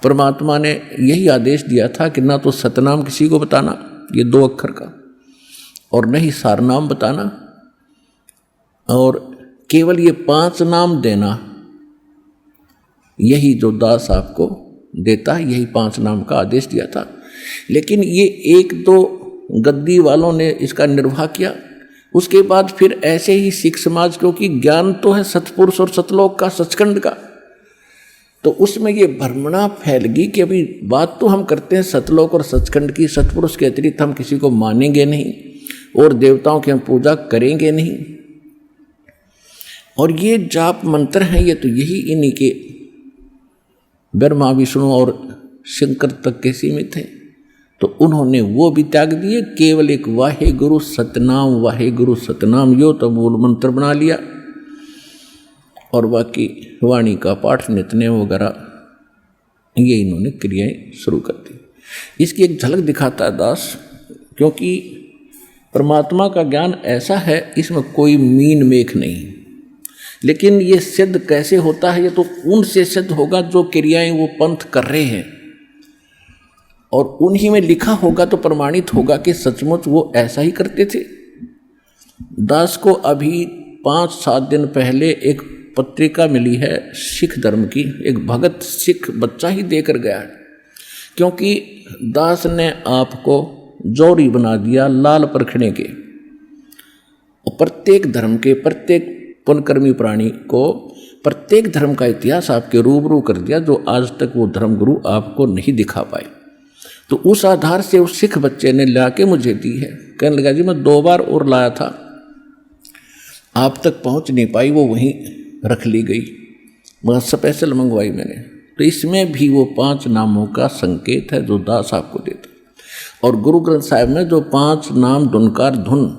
परमात्मा ने यही आदेश दिया था कि ना तो सतनाम किसी को बताना, ये 2 अक्षर का, और न ही सारनाम बताना, और केवल ये 5 नाम देना। यही जो दास आपको देता है, यही 5 नाम का आदेश दिया था। लेकिन ये 1-2 गद्दी वालों ने इसका निर्वाह किया। उसके बाद फिर ऐसे ही सिख समाज, क्योंकि ज्ञान तो है सतपुरुष और सतलोक का, सचखंड का, तो उसमें ये भ्रमणा फैल गई कि अभी बात तो हम करते हैं सतलोक और सचखंड की, सतपुरुष के अतिरिक्त हम किसी को मानेंगे नहीं और देवताओं की हम पूजा करेंगे नहीं। और ये जाप मंत्र हैं, ये तो यही इन्हीं के ब्रह्मा विष्णु और शंकर तक के सीमित है। तो उन्होंने वो भी त्याग दिए, केवल एक वाहे गुरु सतनाम यो तो मूल मंत्र बना लिया, और बाकी वाणी का पाठ नित्यनेम वगैरह ये इन्होंने क्रियाएं शुरू कर दी। इसकी एक झलक दिखाता है दास, क्योंकि परमात्मा का ज्ञान ऐसा है, इसमें कोई मीन मेख नहीं। लेकिन ये सिद्ध कैसे होता है? ये तो उनसे सिद्ध होगा जो क्रियाएं वो पंथ कर रहे हैं, और उन्हीं में लिखा होगा तो प्रमाणित होगा कि सचमुच वो ऐसा ही करते थे। दास को अभी 5-7 दिन पहले एक पत्रिका मिली है सिख धर्म की, एक भगत सिख बच्चा ही देकर गया है, क्योंकि दास ने आपको जौहरी बना दिया लाल परखने के। और प्रत्येक धर्म के प्रत्येक पुण्यकर्मी प्राणी को प्रत्येक धर्म का इतिहास आपके रूबरू कर दिया, जो आज तक वो धर्मगुरु आपको नहीं दिखा पाए। तो उस आधार से उस सिख बच्चे ने ला के मुझे दी है। कहने लगा जी मैं 2 बार और लाया था, आप तक पहुंच नहीं पाई, वो वहीं रख ली गई, मगर स्पेशल मंगवाई मैंने। तो इसमें भी वो 5 नामों का संकेत है जो दास आपको देता। और गुरु ग्रंथ साहिब में जो 5 नाम धुनकार धुन,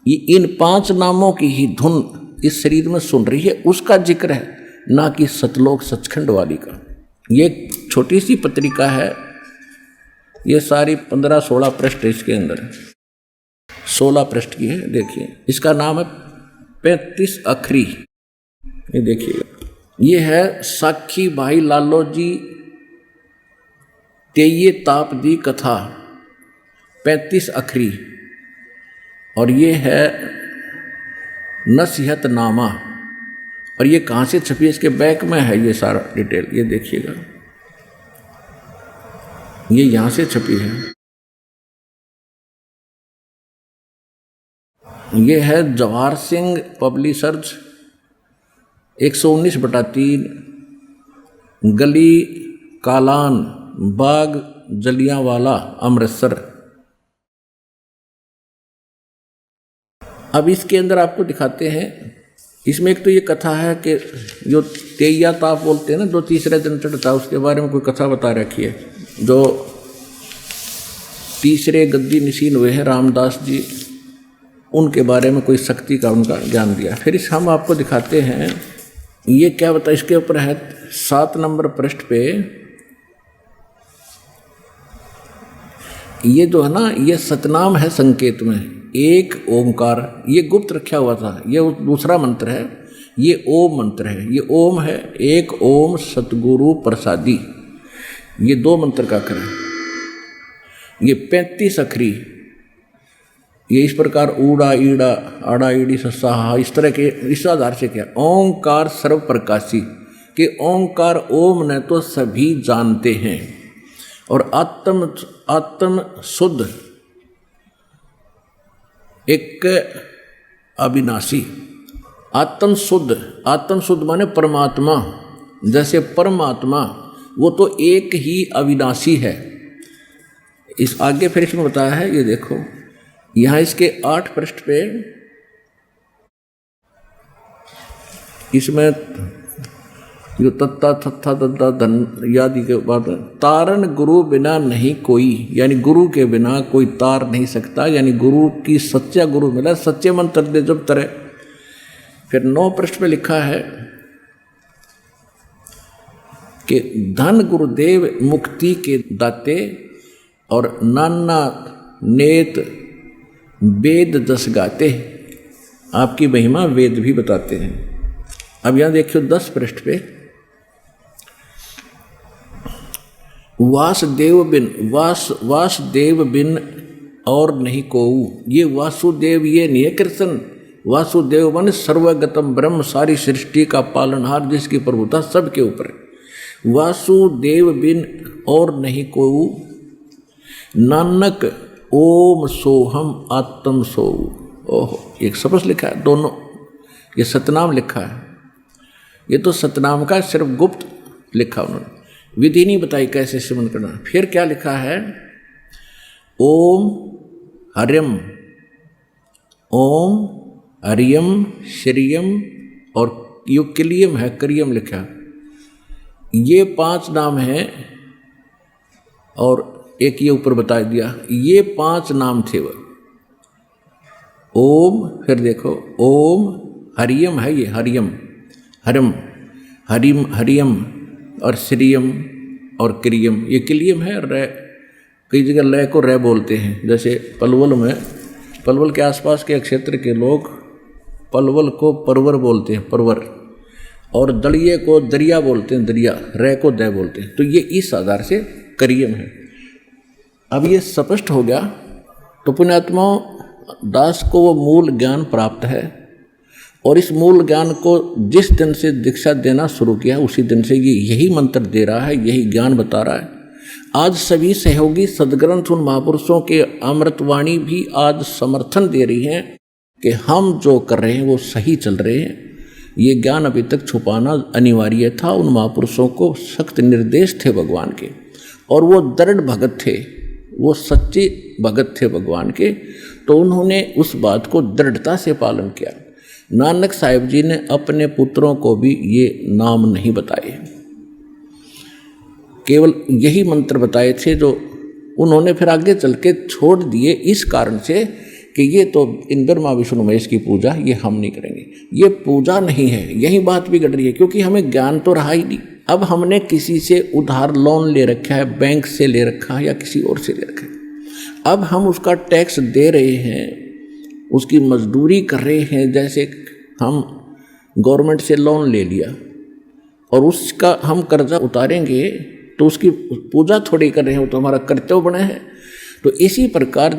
ये इन 5 नामों की ही धुन इस शरीर में सुन रही है, उसका जिक्र है, ना कि सतलोक सचखंड वाली का। ये छोटी सी पत्रिका है, ये सारी 15-16 पृष्ठ इसके अंदर है, 16 पृष्ठ की है। देखिए इसका नाम है 35 अखरी। ये देखिएगा, ये है साखी भाई लालो जी तेये ताप दी कथा 35 अखरी, और ये है नसीहत नामा। और ये कहाँ से छपी है? इसके बैक में है ये सारा डिटेल, ये देखिएगा, ये यहाँ से छपी है। ये है जवाहर सिंह पब्लिशर्स 119/3 गली कालान बाग जलियांवाला अमृतसर। अब इसके अंदर आपको दिखाते हैं, इसमें एक तो ये कथा है कि जो तेया ताप बोलते हैं ना, जो तीसरे दिन चढ़ता है, उसके बारे में कोई कथा बता रखी है। जो तीसरे गद्दी निशीन हुए हैं रामदास जी, उनके बारे में कोई शक्ति का उनका ज्ञान दिया। फिर इस हम आपको दिखाते हैं, ये क्या बता, इसके ऊपर है 7 नंबर पृष्ठ पे, ये जो है ना, ये सतनाम है संकेत में, एक ओमकार, ये गुप्त रखा हुआ था, ये दूसरा मंत्र है, ये ओम मंत्र है, ये ओम है, एक ओम सतगुरु प्रसादी, ये 2 मंत्र का अक्षर है। ये 35 अखरी, ये इस प्रकार ऊड़ा ईड़ा आड़ा ईड़ी सस्सा, इस तरह के, इस आधार से क्या, ओंकार सर्व प्रकाशी, कि ओंकार ओम ने तो सभी जानते हैं, और आत्म शुद्ध एक अविनाशी, आत्म शुद्ध माने परमात्मा, जैसे परमात्मा वो तो एक ही अविनाशी है। इस आगे फिर इसमें बताया है, ये देखो यहाँ इसके 8 पृष्ठ पे, इसमें जो तत्ता थत्था दद्दा धन यादि के बाद, तारण गुरु बिना नहीं कोई, यानी गुरु के बिना कोई तार नहीं सकता, यानी गुरु की सच्चा गुरु मिला, सच्चे मंत्र दे जब तरह। फिर 9 पृष्ठ पे लिखा है कि धन गुरुदेव मुक्ति के दाते, और नाना नेत वेद जस गाते, आपकी महिमा वेद भी बताते हैं। अब यहाँ देखियो 10 पृष्ठ पे, वासुदेव बिन और नहीं कोऊ। ये वासुदेव ये नहीं है कृष्ण, वासुदेव मन सर्वगतम ब्रह्म, सारी सृष्टि का पालनहार जिसकी प्रभुता सबके ऊपर है। वासुदेव बिन और नहीं कोऊ, नानक ओम सोहम आत्म सोऊ। ओहो, एक शब्द लिखा है, दोनों ये सतनाम लिखा है। ये तो सतनाम का सिर्फ गुप्त लिखा उन्होंने, विधि नहीं बताई कैसे सिमरन करना। फिर क्या लिखा है, ओम हरिम, ओम हरियम श्रियम, और यो किलियम है, करियम लिखा। ये 5 नाम हैं और एक ये ऊपर बता दिया, ये 5 नाम थे वो। ओम, फिर देखो ओम हरियम है, ये हरियम, हरम, हरिम, हरियम और श्रियम और क्रियम, ये किलियम है। रे, कई जगह लय को रे बोलते हैं, जैसे पलवल में, पलवल के आसपास के क्षेत्र के लोग पलवल को परवर बोलते हैं, परवर, और दलिये को दरिया बोलते हैं, दरिया, रे को दय बोलते हैं। तो ये इस आधार से करियम है। अब ये स्पष्ट हो गया। तो पुण्यात्मा दास को वो मूल ज्ञान प्राप्त है, और इस मूल ज्ञान को जिस दिन से दीक्षा देना शुरू किया उसी दिन से ये यही मंत्र दे रहा है, यही ज्ञान बता रहा है। आज सभी सहयोगी सदग्रंथ उन महापुरुषों के अमृतवाणी भी आज समर्थन दे रही हैं कि हम जो कर रहे हैं वो सही चल रहे हैं। ये ज्ञान अभी तक छुपाना अनिवार्य था। उन महापुरुषों को सख्त निर्देश थे भगवान के, और वो दृढ़ भगत थे, वो सच्चे भगत थे भगवान के। तो उन्होंने उस बात को दृढ़ता से पालन किया। नानक साहिब जी ने अपने पुत्रों को भी ये नाम नहीं बताए, केवल यही मंत्र बताए थे जो उन्होंने फिर आगे चल के छोड़ दिए, इस कारण से कि ये तो इन ब्रह्मा विष्णु महेश की पूजा ये हम नहीं करेंगे, ये पूजा नहीं है। यही बात बिगड़ रही है, क्योंकि हमें ज्ञान तो रहा ही नहीं। अब हमने किसी से उधार लोन ले रखा है, बैंक से ले रखा है या किसी और से ले रखा है। अब हम उसका टैक्स दे रहे हैं, उसकी मजदूरी कर रहे हैं। जैसे हम गवर्नमेंट से लोन ले लिया और उसका हम कर्जा उतारेंगे तो उसकी पूजा थोड़ी कर रहे हैं, वो तो हमारा कर्तव्य बना है। तो इसी प्रकार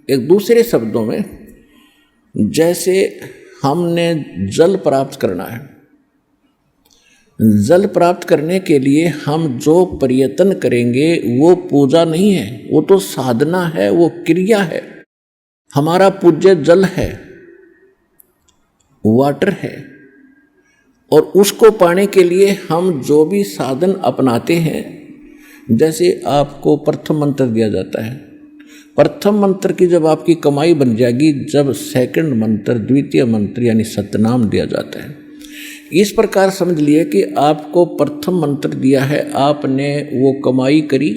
एक दूसरे शब्दों में, जैसे हमने जल प्राप्त करना है, जल प्राप्त करने के लिए हम जो प्रयत्न करेंगे वो पूजा नहीं है, वो तो साधना है, वो क्रिया है। हमारा पूज्य जल है, वाटर है, और उसको पाने के लिए हम जो भी साधन अपनाते हैं, जैसे आपको प्रथम मंत्र दिया जाता है, प्रथम मंत्र की जब आपकी कमाई बन जाएगी, जब सेकंड मंत्र, द्वितीय मंत्र यानी सतनाम दिया जाता है। इस प्रकार समझ लिए कि आपको प्रथम मंत्र दिया है, आपने वो कमाई करी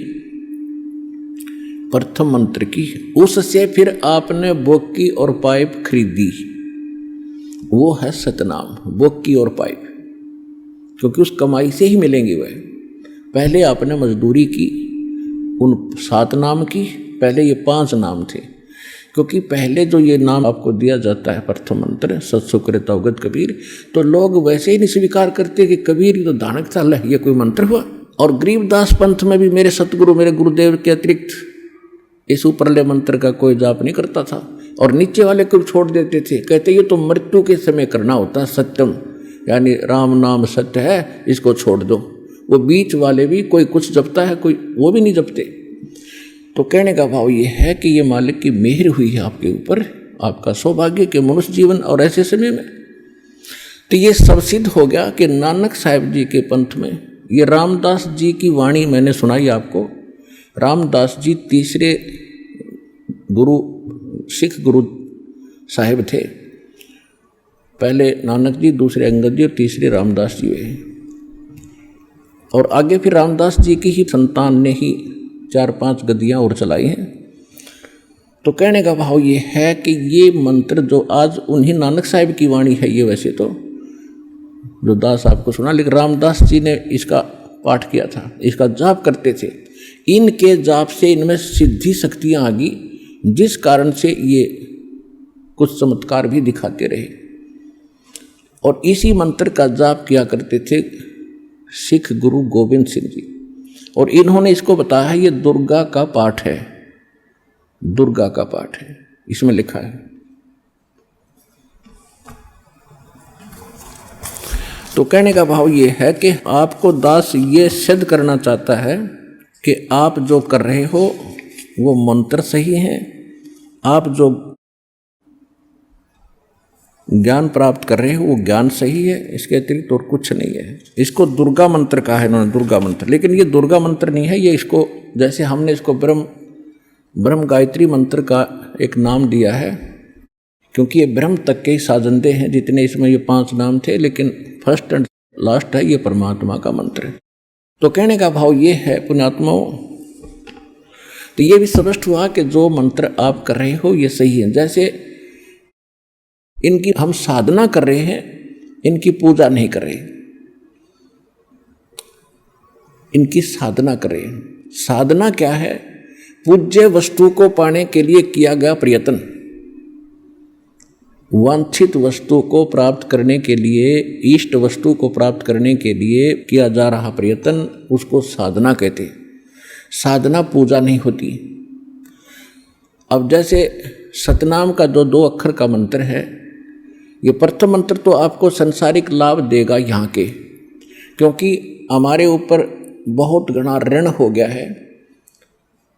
प्रथम मंत्र की, उससे फिर आपने बोकी और पाइप खरीदी, वो है सतनाम, बोकी और पाइप, क्योंकि उस कमाई से ही मिलेंगे वह। पहले आपने मजदूरी की उन 7 नाम की, पहले ये 5 नाम थे, क्योंकि पहले जो ये नाम आपको दिया जाता है प्रथम मंत्र सत्सुकृत अवगत कबीर, तो लोग वैसे ही नहीं स्वीकार करते कि कबीर तो दानक था, ये कोई मंत्र हुआ। और गरीबदास पंथ में भी मेरे सतगुरु, मेरे गुरुदेव के अतिरिक्त इस ऊपरले मंत्र का कोई जाप नहीं करता था, और नीचे वाले को छोड़ देते थे, कहते ये तो मृत्यु के समय करना होता है, सत्यम यानी राम नाम सत्य है, इसको छोड़ दो। वो बीच वाले भी कोई कुछ जपता है, कोई वो भी नहीं जपते। तो कहने का भाव ये है कि ये मालिक की मेहर हुई है आपके ऊपर, आपका सौभाग्य के मनुष्य जीवन और ऐसे समय में। तो ये सब सिद्ध हो गया कि नानक साहिब जी के पंथ में ये रामदास जी की वाणी मैंने सुनाई आपको। रामदास जी तीसरे गुरु, सिख गुरु साहिब थे। पहले नानक जी, दूसरे अंगद जी और तीसरे रामदास जी हुए। और आगे फिर रामदास जी की ही संतान ने ही 4-5 गद्दियाँ और चलाई हैं। तो कहने का भाव ये है कि ये मंत्र जो आज उन्हीं नानक साहिब की वाणी है, ये वैसे तो जो दास आपको सुना, लेकिन रामदास जी ने इसका पाठ किया था, इसका जाप करते थे। इनके जाप से इनमें सिद्धि शक्तियाँ आ गई, जिस कारण से ये कुछ चमत्कार भी दिखाते रहे। और इसी मंत्र का जाप किया करते थे सिख गुरु गोविंद सिंह जी। और इन्होंने इसको बताया है, ये दुर्गा का पाठ है, दुर्गा का पाठ है, इसमें लिखा है। तो कहने का भाव ये है कि आपको दास ये सिद्ध करना चाहता है कि आप जो कर रहे हो वो मंत्र सही है, आप जो ज्ञान प्राप्त कर रहे हो वो ज्ञान सही है, इसके अतिरिक्त और कुछ नहीं है। इसको दुर्गा मंत्र कहा है इन्होंने, दुर्गा मंत्र। लेकिन ये दुर्गा मंत्र नहीं है, ये इसको जैसे हमने इसको ब्रह्म गायत्री मंत्र का एक नाम दिया है, क्योंकि ये ब्रह्म तक के ही साजंदे हैं जितने इसमें ये 5 नाम थे, लेकिन फर्स्ट एंड लास्ट है ये परमात्मा का मंत्र है। तो कहने का भाव ये है पुण्यात्माओं, तो ये भी स्पष्ट हुआ कि जो मंत्र आप कर रहे हो ये सही है। जैसे इनकी हम साधना कर रहे हैं, इनकी पूजा नहीं कर रहे, इनकी साधना कर रहे हैं। साधना क्या है? पूज्य वस्तु को पाने के लिए किया गया प्रयत्न, वांछित वस्तु को प्राप्त करने के लिए, इष्ट वस्तु को प्राप्त करने के लिए किया जा रहा प्रयत्न, उसको साधना कहते हैं। साधना पूजा नहीं होती। अब जैसे सतनाम का जो 2 अक्षर का मंत्र है, ये प्रथम मंत्र तो आपको संसारिक लाभ देगा यहाँ के, क्योंकि हमारे ऊपर बहुत घना ऋण हो गया है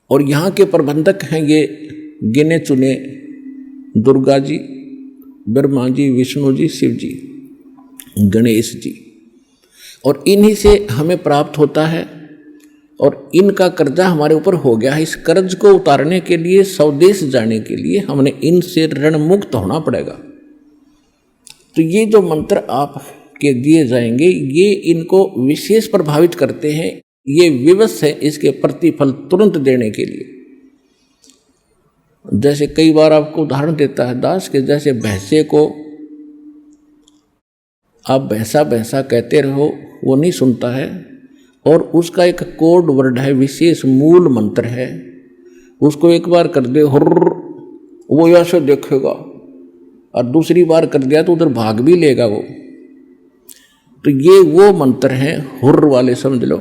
और यहाँ के प्रबंधक हैं ये गिने चुने दुर्गा जी, ब्रह्मा जी, विष्णु जी, शिव जी, गणेश जी, और इन्हीं से हमें प्राप्त होता है और इनका कर्जा हमारे ऊपर हो गया है। इस कर्ज को उतारने के लिए, स्वदेश जाने के लिए हमने इनसे ऋण मुक्त होना पड़ेगा। तो ये जो मंत्र आप के दिए जाएंगे ये इनको विशेष प्रभावित करते हैं, ये विवश है इसके प्रतिफल तुरंत देने के लिए। जैसे कई बार आपको उदाहरण देता है दास के, जैसे भैंसे को आप भैंसा भैंसा कहते रहो वो नहीं सुनता है, और उसका एक कोड वर्ड है, विशेष मूल मंत्र है, उसको एक बार कर दे हुर्र, वो ऐसे देखेगा, और दूसरी बार कर दिया तो उधर भाग भी लेगा वो। तो ये वो मंत्र हैं हुर्र वाले, समझ लो।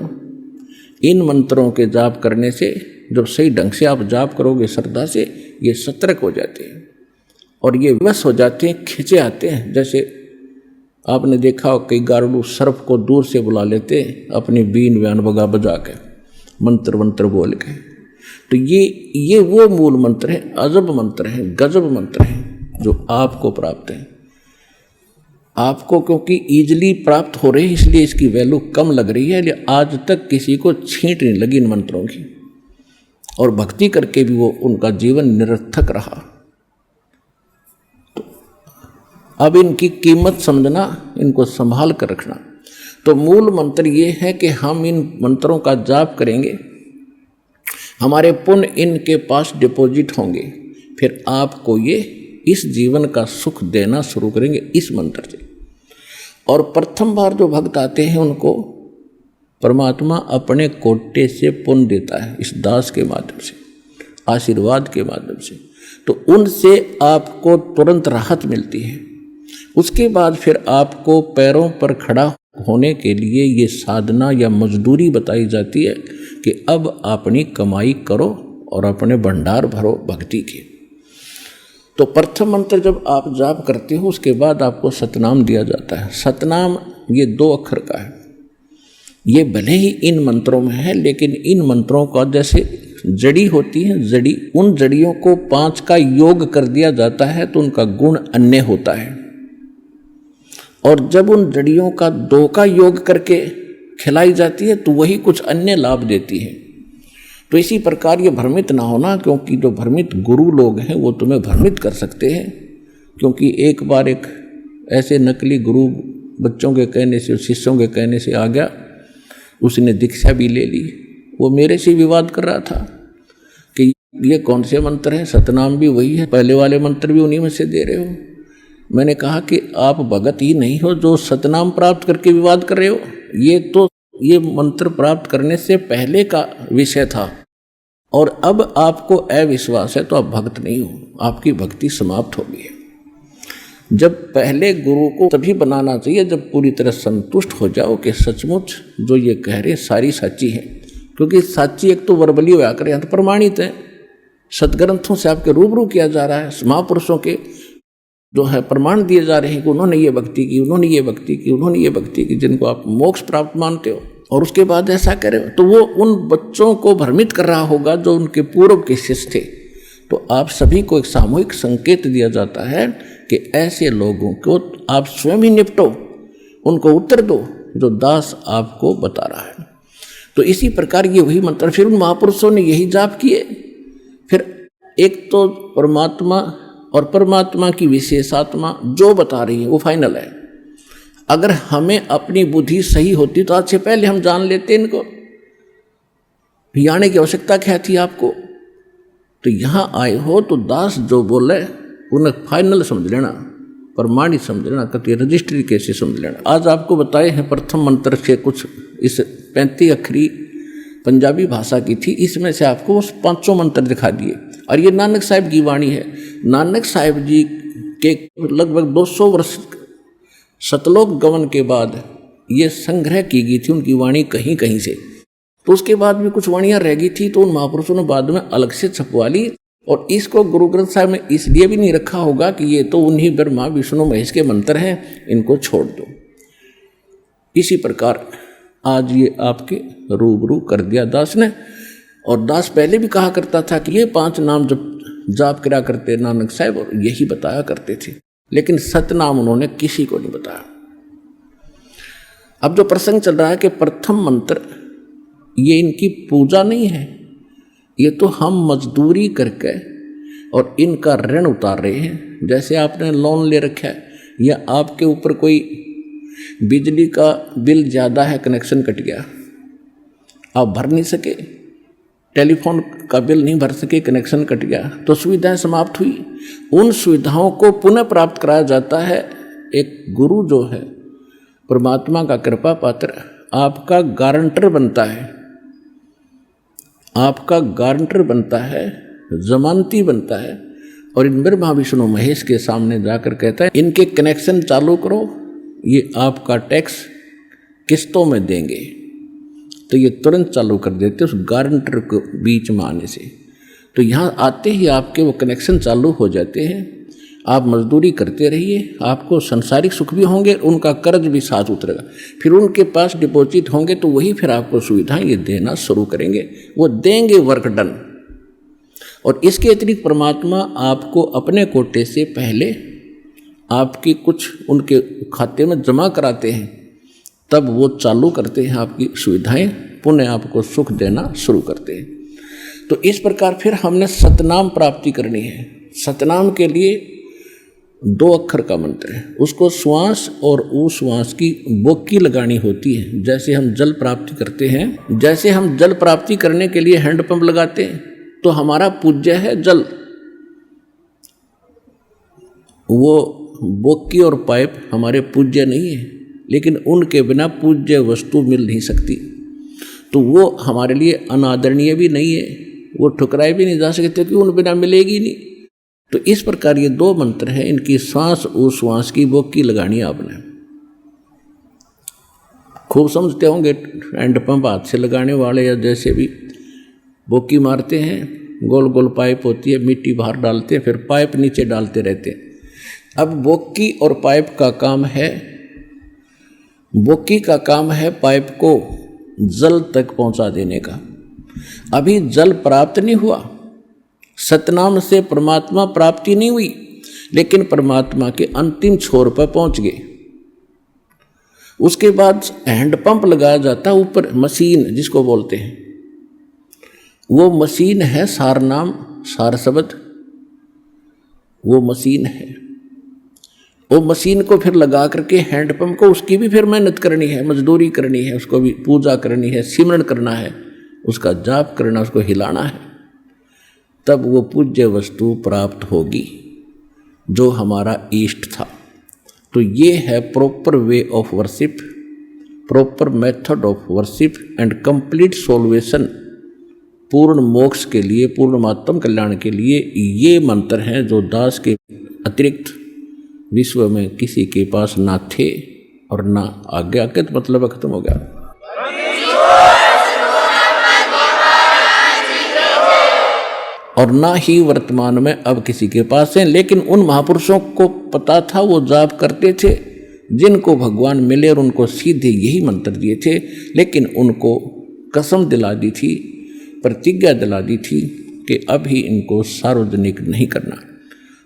इन मंत्रों के जाप करने से, जब सही ढंग से आप जाप करोगे श्रद्धा से, ये सतर्क हो जाते हैं और ये विवश हो जाते हैं, खिंचे आते हैं। जैसे आपने देखा हो कई गारुड़ सर्प को दूर से बुला लेते अपनी बीन व्यान बगा बजा के, मंत्र मंत्र बोल के। तो ये वो मूल मंत्र है, अजब मंत्र है, गजब मंत्र है जो आपको प्राप्त है। आपको क्योंकि इजीली प्राप्त हो रही है इसलिए इसकी वैल्यू कम लग रही है, लेकिन आज तक किसी को छींट नहीं लगी इन मंत्रों की, और भक्ति करके भी वो उनका जीवन निरर्थक रहा। तो अब इनकी कीमत समझना, इनको संभाल कर रखना। तो मूल मंत्र ये है कि हम इन मंत्रों का जाप करेंगे, हमारे पुण्य इनके पास डिपॉजिट होंगे, फिर आपको ये इस जीवन का सुख देना शुरू करेंगे इस मंत्र से। और प्रथम बार जो भक्त आते हैं उनको परमात्मा अपने कोटे से पुण्य देता है, इस दास के माध्यम से, आशीर्वाद के माध्यम से। तो उनसे आपको तुरंत राहत मिलती है। उसके बाद फिर आपको पैरों पर खड़ा होने के लिए ये साधना या मजदूरी बताई जाती है कि अब अपनी कमाई करो और अपने भंडार भरो भक्ति के। तो प्रथम मंत्र जब आप जाप करते हो उसके बाद आपको सतनाम दिया जाता है। सतनाम ये 2 अक्षर का है। ये भले ही इन मंत्रों में है, लेकिन इन मंत्रों का जैसे जड़ी होती है, जड़ी, उन जड़ियों को 5 का योग कर दिया जाता है तो उनका गुण अन्य होता है। और जब उन जड़ियों का 2 का योग करके खिलाई जाती है तो वही कुछ अन्य लाभ देती है। तो इसी प्रकार ये भ्रमित ना होना, क्योंकि जो भ्रमित गुरु लोग हैं वो तुम्हें भ्रमित कर सकते हैं। क्योंकि एक बार एक ऐसे नकली गुरु बच्चों के कहने से, शिष्यों के कहने से आ गया, उसने दीक्षा भी ले ली। वो मेरे से विवाद कर रहा था कि ये कौन से मंत्र हैं, सतनाम भी वही है, पहले वाले मंत्र भी उन्हीं में से दे रहे हो। मैंने कहा कि आप भगत ही नहीं हो जो सतनाम प्राप्त करके विवाद कर रहे हो, ये मंत्र प्राप्त करने से पहले का विषय था, और अब आपको अविश्वास है तो आप भक्त नहीं हो, आपकी भक्ति समाप्त हो गई है। जब पहले गुरु को तभी बनाना चाहिए जब पूरी तरह संतुष्ट हो जाओ कि सचमुच जो ये कह रहे सारी सच्ची है, क्योंकि साची एक तो वर्बली होया करे, यहाँ तो प्रमाणित है, सदग्रंथों से आपके रूबरू किया जा रहा है, महापुरुषों के जो है प्रमाण दिए जा रहे हैं कि उन्होंने ये भक्ति की, उन्होंने ये भक्ति की, उन्होंने ये भक्ति की, जिनको आप मोक्ष प्राप्त मानते हो, और उसके बाद ऐसा करे तो वो उन बच्चों को भ्रमित कर रहा होगा जो उनके पूर्व के शिष्य थे। तो आप सभी को एक सामूहिक संकेत दिया जाता है कि ऐसे लोगों को आप स्वयं ही निपटो, उनको उत्तर दो जो दास आपको बता रहा है। तो इसी प्रकार ये वही मंत्र, फिर उन महापुरुषों ने यही जाप किए। फिर एक तो परमात्मा और परमात्मा की विशेषात्मा जो बता रही है वो फाइनल है। अगर हमें अपनी बुद्धि सही होती तो आज से पहले हम जान लेते इनको, आने की आवश्यकता क्या थी आपको। तो यहाँ आए हो तो दास जो बोले उन्हें फाइनल समझ लेना, प्रमाणित समझ लेना, कति रजिस्ट्री कैसे समझ लेना। आज आपको बताए हैं प्रथम मंत्र से कुछ इस 35 अक्षरी पंजाबी भाषा की थी, इसमें से आपको 500 मंत्र दिखा दिए। और ये नानक साहिब की वाणी है। नानक साहिब जी के लगभग 200 वर्ष सतलोक गमन के बाद ये संग्रह की गई थी उनकी वाणी कहीं कहीं से। तो उसके बाद भी कुछ वाणियाँ रह गई थी, तो उन महापुरुषों ने बाद में अलग से छपवा ली। और इसको गुरु ग्रंथ साहिब में इसलिए भी नहीं रखा होगा कि ये तो उन्हीं ब्रह्मा विष्णु महेश के मंत्र हैं, इनको छोड़ दो। इसी प्रकार आज ये आपके रूबरू कर दिया दास ने। और दास पहले भी कहा करता था कि ये 5 नाम जब जाप करा करते नानक साहिब, और यही बताया करते थे, लेकिन सतनाम उन्होंने किसी को नहीं बताया। अब जो प्रसंग चल रहा है कि प्रथम मंत्र, ये इनकी पूजा नहीं है, ये तो हम मजदूरी करके और इनका ऋण उतार रहे हैं। जैसे आपने लोन ले रखा है या आपके ऊपर कोई बिजली का बिल ज़्यादा है, कनेक्शन कट गया, आप भर नहीं सके, टेलीफोन का बिल नहीं भर सके, कनेक्शन कट गया, तो सुविधाएं समाप्त हुई। उन सुविधाओं को पुनः प्राप्त कराया जाता है। एक गुरु जो है परमात्मा का कृपा पात्र आपका गारंटर बनता है, आपका गारंटर बनता है, जमानती बनता है, और इन ब्रह्मा विष्णु महेश के सामने जाकर कहता है इनके कनेक्शन चालू करो, ये आपका टैक्स किस्तों में देंगे। तो ये तुरंत चालू कर देते उस गारंटर को बीच में आने से। तो यहाँ आते ही आपके वो कनेक्शन चालू हो जाते हैं। आप मजदूरी करते रहिए, आपको संसारिक सुख भी होंगे, उनका कर्ज भी साथ उतरेगा। फिर उनके पास डिपॉजिट होंगे तो वही फिर आपको सुविधाएं ये देना शुरू करेंगे, वो देंगे वर्क डन। और इसके अतिरिक्त परमात्मा आपको अपने कोटे से पहले आपकी कुछ उनके खाते में जमा कराते हैं, तब वो चालू करते हैं आपकी सुविधाएं, पुनः आपको सुख देना शुरू करते हैं। तो इस प्रकार फिर हमने सतनाम प्राप्ति करनी है। सतनाम के लिए 2 अक्षर का मंत्र है, उसको श्वास और उश्वास की बोकी लगानी होती है। जैसे हम जल प्राप्ति करते हैं, जैसे हम जल प्राप्ति करने के लिए हैंडपंप लगाते हैं, तो हमारा पूज्य है जल, वो बोकी और पाइप हमारे पूज्य नहीं है, लेकिन उनके बिना पूज्य वस्तु मिल नहीं सकती। तो वो हमारे लिए अनादरणीय भी नहीं है, वो ठुकराए भी नहीं जा सकते क्योंकि उन बिना मिलेगी नहीं। तो इस प्रकार ये 2 मंत्र हैं, इनकी श्वास उश्वास की बोकी लगानी आपने। खूब समझते होंगे, हैंडपंप हाथ से लगाने वाले या जैसे भी बोकी मारते हैं, गोल गोल पाइप होती है, मिट्टी बाहर डालते हैं, फिर पाइप नीचे डालते रहते हैं। अब बोकी और पाइप का काम है, बोकी का काम है पाइप को जल तक पहुंचा देने का। अभी जल प्राप्त नहीं हुआ, सतनाम से परमात्मा प्राप्ति नहीं हुई, लेकिन परमात्मा के अंतिम छोर पर पहुंच गए। उसके बाद हैंडपंप लगाया जाता है ऊपर, मशीन जिसको बोलते हैं, वो मशीन है सार नाम सार शब्द, वो मशीन है। वो मशीन को फिर लगा करके हैंडपंप को, उसकी भी फिर मेहनत करनी है, मजदूरी करनी है, उसको भी पूजा करनी है, सिमरन करना है, उसका जाप करना, उसको हिलाना है, तब वो पूज्य वस्तु प्राप्त होगी जो हमारा इष्ट था। तो ये है proper way of worship, proper method of worship and complete solution. पूर्ण मोक्ष के लिए, पूर्ण आत्म कल्याण के लिए ये मंत्र हैं जो दास के अतिरिक्त विश्व में किसी के पास ना थे और ना आगे। आगे तो मतलब खत्म हो गया। और ना ही वर्तमान में अब किसी के पास है। लेकिन उन महापुरुषों को पता था, वो जाप करते थे, जिनको भगवान मिले और उनको सीधे यही मंत्र दिए थे। लेकिन उनको कसम दिला दी थी, प्रतिज्ञा दिला दी थी कि अभी इनको सार्वजनिक नहीं करना।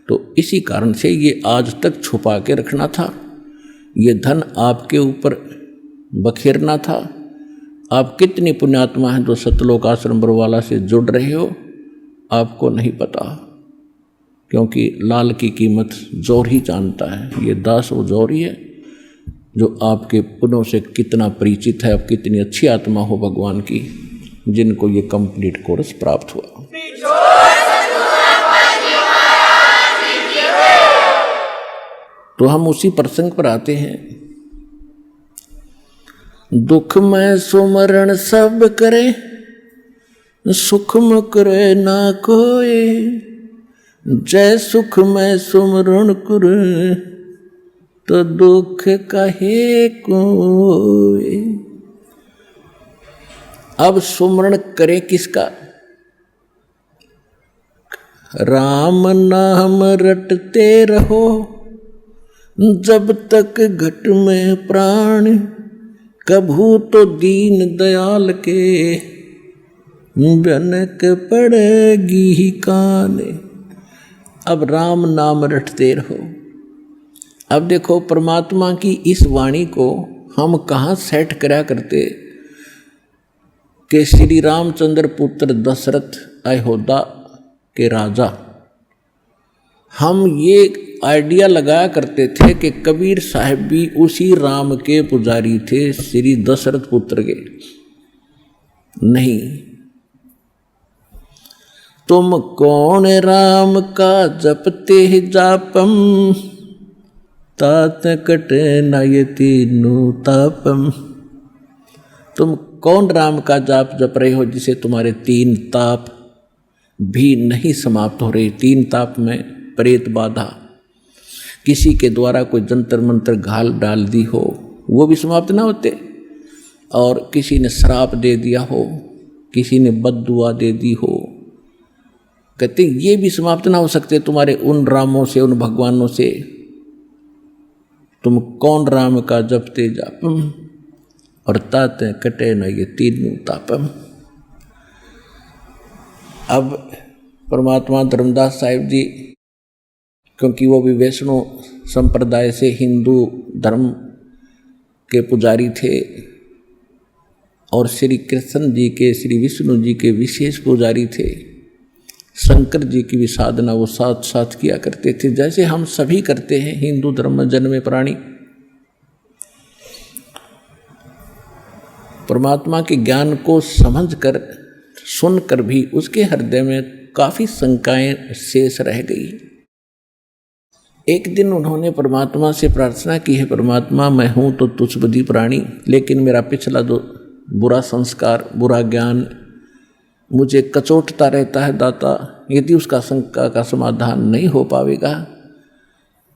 तो इसी कारण से ये आज तक छुपा के रखना था। ये धन आपके ऊपर बखेरना था। आप कितनी पुण्यात्मा हैं जो सतलोक आश्रम बरवाला से जुड़ रहे हो, आपको नहीं पता, क्योंकि लाल की कीमत जोर ही जानता है। ये दास वो जोर ही है जो आपके पुण्यों से कितना परिचित है। अब कितनी अच्छी आत्मा हो भगवान की, जिनको ये कंप्लीट कोर्स प्राप्त हुआ। तो हम उसी प्रसंग पर आते हैं। दुख में सुमरण सब करे, सुख में करे ना कोई, जय सुख में सुमरण करे, तो दुख कहे कोई। अब सुमरण करे किसका? राम नाम रटते रहो जब तक घट में प्राण, कभू तो दीन दयाल के बनक पड़ेगी ही काने। अब राम नाम रटते रहो। अब देखो, परमात्मा की इस वाणी को हम कहाँ सेट करा करते कि श्री रामचंद्र पुत्र दशरथ अयोध्या के राजा, हम ये आइडिया लगाया करते थे कि कबीर साहब भी उसी राम के पुजारी थे, श्री दशरथ पुत्र के। नहीं, तुम कौन राम का जपते जापम, तात कटे नयति नूतापम। तुम कौन राम का जाप जप रहे हो जिसे तुम्हारे 3 ताप भी नहीं समाप्त हो रहे। 3 ताप में प्रेत बाधा, किसी के द्वारा कोई जंतर मंतर घाल डाल दी हो, वो भी समाप्त ना होते, और किसी ने श्राप दे दिया हो, किसी ने बद्दुआ दे दी हो, कहते ये भी समाप्त ना हो सकते तुम्हारे उन रामों से, उन भगवानों से। तुम कौन राम का जपते जापम, और ताते कटे न ये 3 तापम। अब परमात्मा धर्मदास साहिब जी, क्योंकि वो भी वैष्णव संप्रदाय से हिंदू धर्म के पुजारी थे, और श्री कृष्ण जी के, श्री विष्णु जी के विशेष पुजारी थे। शंकर जी की भी साधना वो साथ साथ किया करते थे, जैसे हम सभी करते हैं हिंदू धर्म में जन्मे प्राणी। परमात्मा के ज्ञान को समझकर, सुनकर भी उसके हृदय में काफी शंकाएं शेष रह गई। एक दिन उन्होंने परमात्मा से प्रार्थना की है, परमात्मा मैं हूँ तो तुच्छबुद्धि प्राणी, लेकिन मेरा पिछला जो बुरा संस्कार, बुरा ज्ञान मुझे कचोटता रहता है दाता। यदि उसका शंका का समाधान नहीं हो पाएगा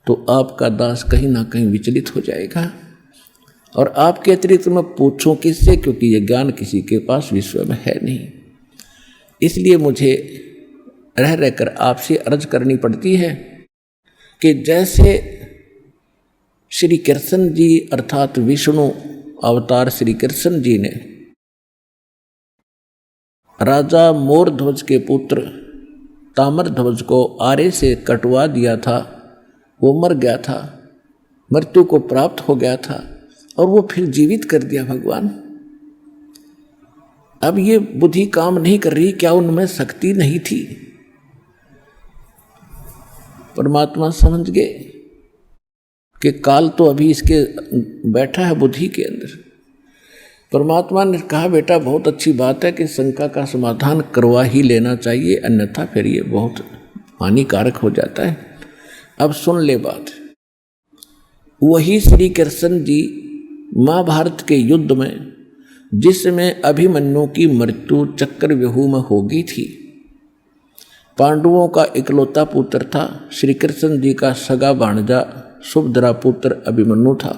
तो आपका दास कहीं ना कहीं विचलित हो जाएगा, और आपके अतिरिक्त मैं पूछूं किससे, क्योंकि ये ज्ञान किसी के पास विश्व में है नहीं। इसलिए मुझे रह रहकर आपसे अर्ज करनी पड़ती है कि जैसे श्री कृष्ण जी अर्थात विष्णु अवतार श्री कृष्ण जी ने राजा मोरध्वज के पुत्र ताम्रध्वज को आरे से कटवा दिया था, वो मर गया था, मृत्यु को प्राप्त हो गया था, और वो फिर जीवित कर दिया भगवान। अब ये बुद्धि काम नहीं कर रही, क्या उनमें शक्ति नहीं थी? परमात्मा समझ गए कि काल तो अभी इसके बैठा है बुद्धि के अंदर। परमात्मा ने कहा बेटा बहुत अच्छी बात है कि शंका का समाधान करवा ही लेना चाहिए, अन्यथा फिर ये बहुत हानिकारक हो जाता है। अब सुन ले बात। वही श्री कृष्ण जी महाभारत के युद्ध में, जिसमें अभिमन्यु की मृत्यु चक्रव्यूह में हो गई थी, पांडवों का इकलौता पुत्र था, श्री कृष्ण जी का सगा भांजा सुभद्रा पुत्र अभिमन्यु था,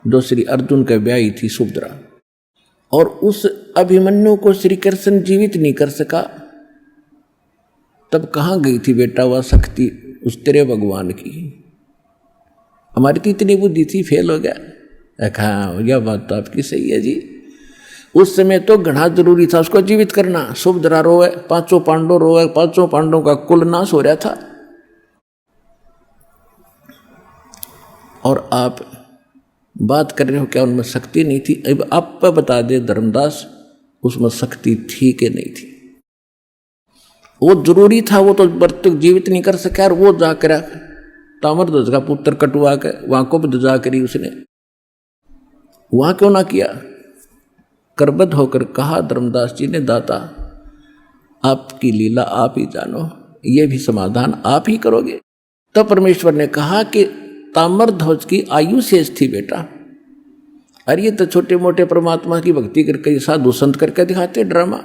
जो श्री अर्जुन के ब्याही थी सुभद्रा, और उस अभिमन्यु को श्री कृष्ण जीवित नहीं कर सका। तब कहाँ गई थी बेटा वह शक्ति उस तेरे भगवान की? हमारी तो इतनी बुद्धि थी, फेल हो गया। हाँ, यह बात तो आपकी सही है जी। उस समय तो घना जरूरी था उसको जीवित करना। सुभद्रा रोए, पांचों पांडव रोए, पांचों पांडवों का कुल नाश हो रहा था। और आप बात कर रहे हो क्या उनमें शक्ति नहीं थी? अब आप पर बता दे धर्मदास, उसमें शक्ति थी कि नहीं थी? वो जरूरी था, वो तो तक जीवित नहीं कर सका। और वो जाकर ताम्रध्वज का पुत्र कटवा के वहां को जा करी उसने, वहां क्यों ना किया? करबद्ध होकर कहा धर्मदास जी ने, दाता आपकी लीला आप ही जानो, ये भी समाधान आप ही करोगे। तब परमेश्वर ने कहा कि ताम्रध्वज की आयु शेष थी बेटा। अरे ये तो छोटे मोटे परमात्मा की भक्ति करके साधु संत करके दिखाते ड्रामा।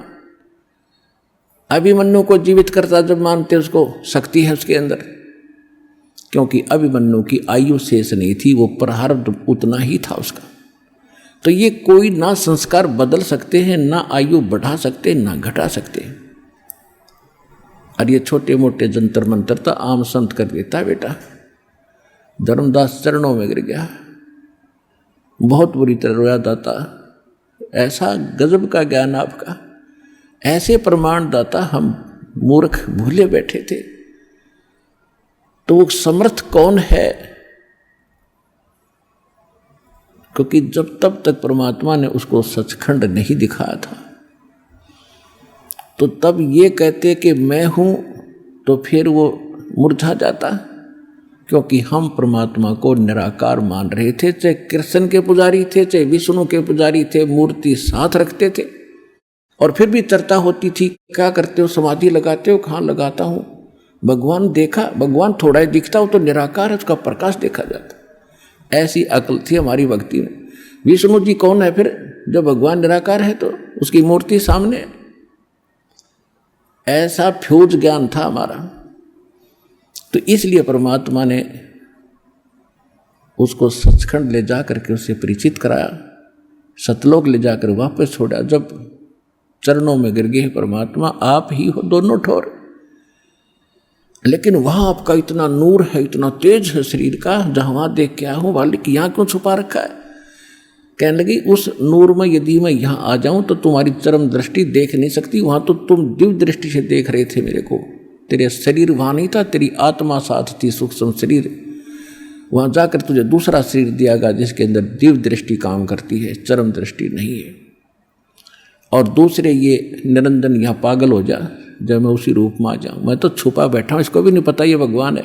अभिमन्यु को जीवित करता जब मानते उसको शक्ति है उसके अंदर, क्योंकि अभिमन्यु की आयु शेष नहीं थी, वो प्रारब्ध उतना ही था उसका। तो ये कोई ना संस्कार बदल सकते हैं, ना आयु बढ़ा सकते, ना घटा सकते। और ये छोटे मोटे जंतर मंत्र तो आम संत कर देता बेटा। धर्मदास चरणों में गिर गया, बहुत बुरी तरह रोया। दाता ऐसा गजब का ज्ञान आपका, ऐसे प्रमाण दाता हम मूर्ख भूले बैठे थे। तो वो समर्थ कौन है? क्योंकि जब तब तक परमात्मा ने उसको सचखंड नहीं दिखाया था, तो तब ये कहते कि मैं हूं, तो फिर वो मुरझा जाता। क्योंकि हम परमात्मा को निराकार मान रहे थे, चाहे कृष्ण के पुजारी थे, चाहे विष्णु के पुजारी थे, मूर्ति साथ रखते थे। और फिर भी चर्चा होती थी, क्या करते हो, समाधि लगाते हो? कहाँ लगाता हूँ। भगवान देखा, भगवान थोड़ा ही दिखता हो तो निराकार है, उसका प्रकाश देखा जाता। ऐसी अकल थी हमारी भक्ति में। विष्णु जी कौन है फिर? जब भगवान निराकार है तो उसकी मूर्ति सामने। ऐसा फ्यूज ज्ञान था हमारा। तो इसलिए परमात्मा ने उसको सचखंड ले जा करके उससे परिचित कराया, सतलोक ले जाकर वापस छोड़ा। जब चरणों में गिर गए, परमात्मा आप ही हो दोनों ठोर। लेकिन वहां आपका इतना नूर है, इतना तेज है शरीर का, जहां वहां देख के आया हूं, वालिक यहां क्यों छुपा रखा है? कहने लगी उस नूर में यदि मैं यहां आ जाऊं तो तुम्हारी चरम दृष्टि देख नहीं सकती। वहां तो तुम दिव्य दृष्टि से देख रहे थे मेरे को। तेरे शरीर वहां नहीं था, तेरी आत्मा साथ थी, सूक्ष्म शरीर। वहां जाकर तुझे दूसरा शरीर दिया गया जिसके अंदर दिव्य दृष्टि काम करती है, चरम दृष्टि नहीं है। और दूसरे ये निरंजन यहाँ पागल हो जा जब मैं उसी रूप में आ जाऊं। मैं तो छुपा बैठा हूं, इसको भी नहीं पता ये भगवान है।